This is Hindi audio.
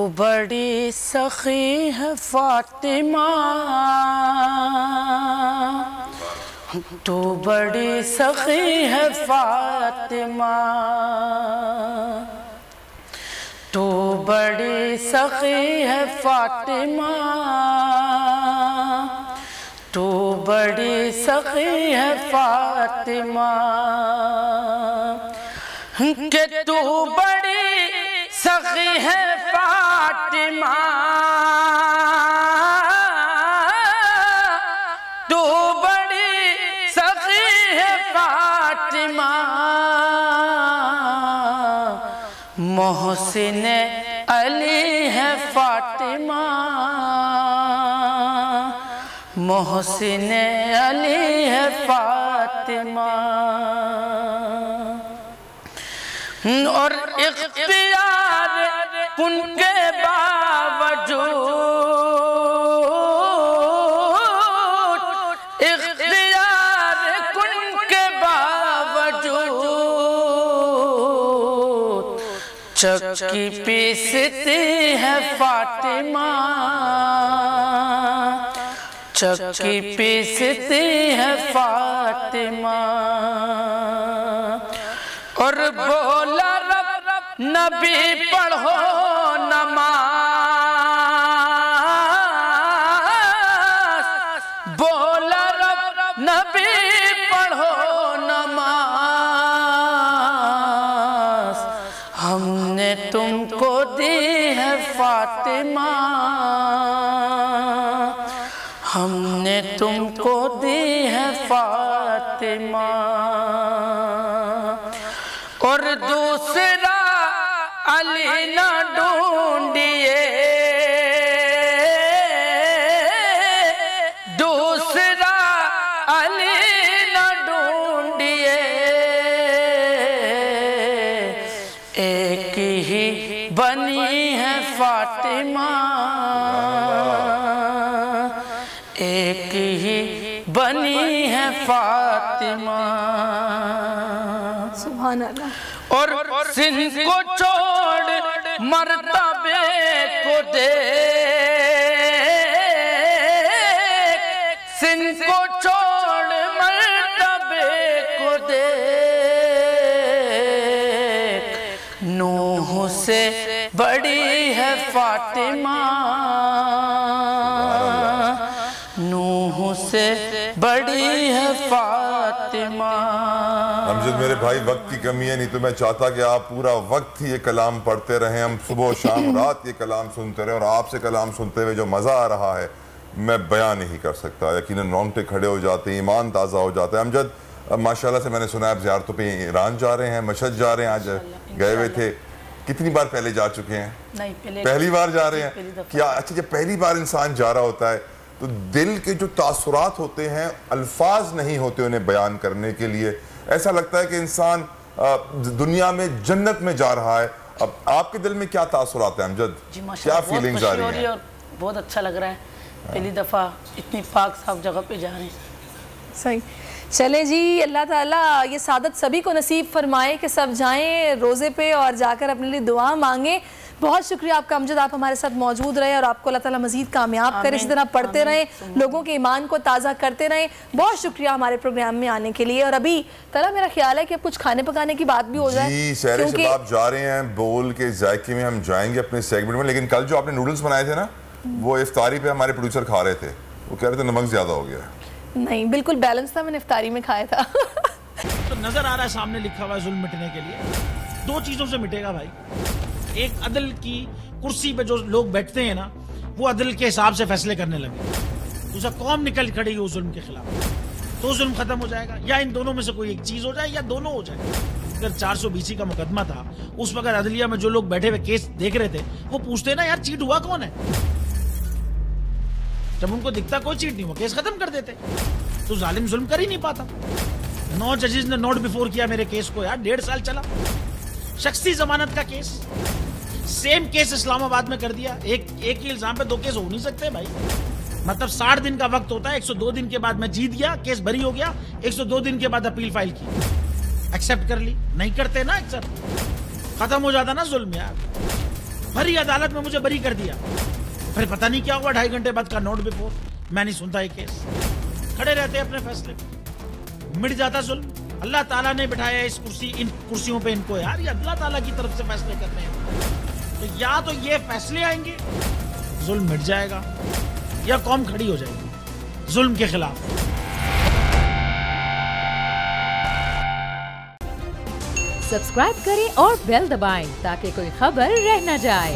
बड़ी सखी है फातिमा, तू बड़ी सखी है फातिमा, तू बड़ी सखी है फातिमा, तू बड़ी सखी है फातिमा, कि तू बड़ी सखी है फातिमा, तू बड़ी सखी है फातिमा, मोहसिन अली है फातिमा, मोहसिन अली है फातिमा। और इख्तियार उनके बावजूद, इख्तियार उनके बावजूद, चक्की पीसती है फातिमा, चक्की पीसती है फातिमा। और बोला रब नबी पढ़ो नमाज, बोला रब नबी पढ़ो नमाज, हमने तुमको दी है फातिमा, हमने तुमको दी है फातिमा। और दूसरा अली न ढूंढिए, दूसरा अली न ढूंढिए, एक ही बनी है फातिमा, एक ही बनी है फातिमा। सुभान अल्लाह। और सिंध को छोड़ मर्तबे को दे, सिंध को छोड़ मर्तबे को दे, नूह से बड़ी है फातिमा, नूह से बड़ी है फातिमा। अमजद मेरे भाई, वक्त की कमी है, नहीं तो मैं चाहता कि आप पूरा वक्त ही ये कलाम पढ़ते रहें, हम सुबह शाम रात ये कलाम सुनते रहें, और आपसे कलाम सुनते हुए जो मज़ा आ रहा है मैं बयान नहीं कर सकता। यकीनन रोंगटे खड़े हो जाते हैं, ईमान ताज़ा हो जाता है। अमजद, माशाल्लाह से मैंने सुना आप ज़ियारतों पे ईरान जा रहे हैं, मशहद जा रहे हैं, आज गए हुए थे, कितनी बार पहले जा चुके हैं? नहीं, पहली बार जा रहे हैं क्या? अच्छा, जब पहली बार इंसान जा रहा होता है तो दिल के जो तासुरात होते हैं, अल्फाज नहीं होते उन्हें बयान करने के लिए, ऐसा लगता है कि इंसान दुनिया में जन्नत में जा रहा है। अब आपके दिल में क्या तासुरात है अमजद, क्या फीलिंग्स आ रही हैं? बहुत अच्छा लग रहा है, पहली दफ़ा इतनी पाक साफ जगह पे जा रहे हैं। सही, चले जी, अल्लाह ताला ये सादत सभी को नसीब फरमाए कि सब जाएं रोज़े पे और जाकर अपने लिए दुआ मांगे। बहुत शुक्रिया आपका अमजद, आप हमारे साथ मौजूद रहे और आपको अल्लाह ताला मज़ीद कामयाब करे, इसी तरह पढ़ते रहें, लोगों के ईमान को ताज़ा करते रहें। बहुत शुक्रिया हमारे प्रोग्राम में आने के लिए। और अभी तला मेरा ख्याल है कि अब कुछ खाने पकाने की बात भी हो जाए। जी, सहरे से आप जा रहे हैं, बोल के जायके में हम जाएंगे अपने सेगमेंट में, लेकिन कल जो आपने नूडल्स बनाए थे ना, वो इफ्तारी पे हमारे प्रोड्यूसर खा रहे थे, वो कह रहे थे नमक ज्यादा हो गया। नहीं, बिल्कुल बैलेंस था, मैंने इफ्तारी में खाया था। तो नजर आ रहा है सामने लिखा हुआ है जुल्म मिटने के लिए दो चीजों से मिटेगा भाई। एक, अदल की कुर्सी पे जो लोग बैठते हैं ना, वो अदल के हिसाब से फैसले करने लगे। दूसरा, कौम निकल खड़ी उस जुल्म के खिलाफ, तो जुल्म खत्म हो जाएगा। या इन दोनों में से कोई एक चीज हो जाए या दोनों हो जाए। अगर 420 का मुकदमा था, उस वक्त अदलिया में जो लोग बैठे हुए केस देख रहे थे, वो पूछते ना यार चीट हुआ कौन है। जब उनको दिखता कोई चीट नहीं हुआ, केस खत्म कर देते। तो जालिम जुल्म कर ही नहीं पाता। 9 जजेस ने नोट बिफोर किया मेरे केस को यार, 1.5 साल चला। शख्सी जमानत का केस, सेम केस इस्लामाबाद में कर दिया। एक ही इल्जाम पे 2 केस हो नहीं सकते भाई। मतलब 60 दिन का वक्त होता है, 102 दिन के बाद मैं जीत गया, केस बरी हो गया, 102 दिन के बाद अपील फाइल की, एक्सेप्ट कर ली। नहीं करते ना एक्सेप्ट, खत्म हो जाता ना जुल्म यार। भरी अदालत में मुझे बरी कर दिया, फिर पता नहीं क्या हुआ 2.5 घंटे बाद का नोट बिफोर, मैं नहीं सुनता ये केस, खड़े रहते अपने फैसले पे, मिट जाता जुल्म। अल्लाह ताला ने बिठाया इस कुर्सी, इन कुर्सियों पे इनको यार, ये अल्लाह ताला की तरफ से फैसले करने हैं। तो या तो ये फैसले आएंगे, जुल्म मिट जाएगा, या कौम खड़ी हो जाएगी जुल्म के खिलाफ। सब्सक्राइब करें और बेल दबाएं ताकि कोई खबर रह न जाए।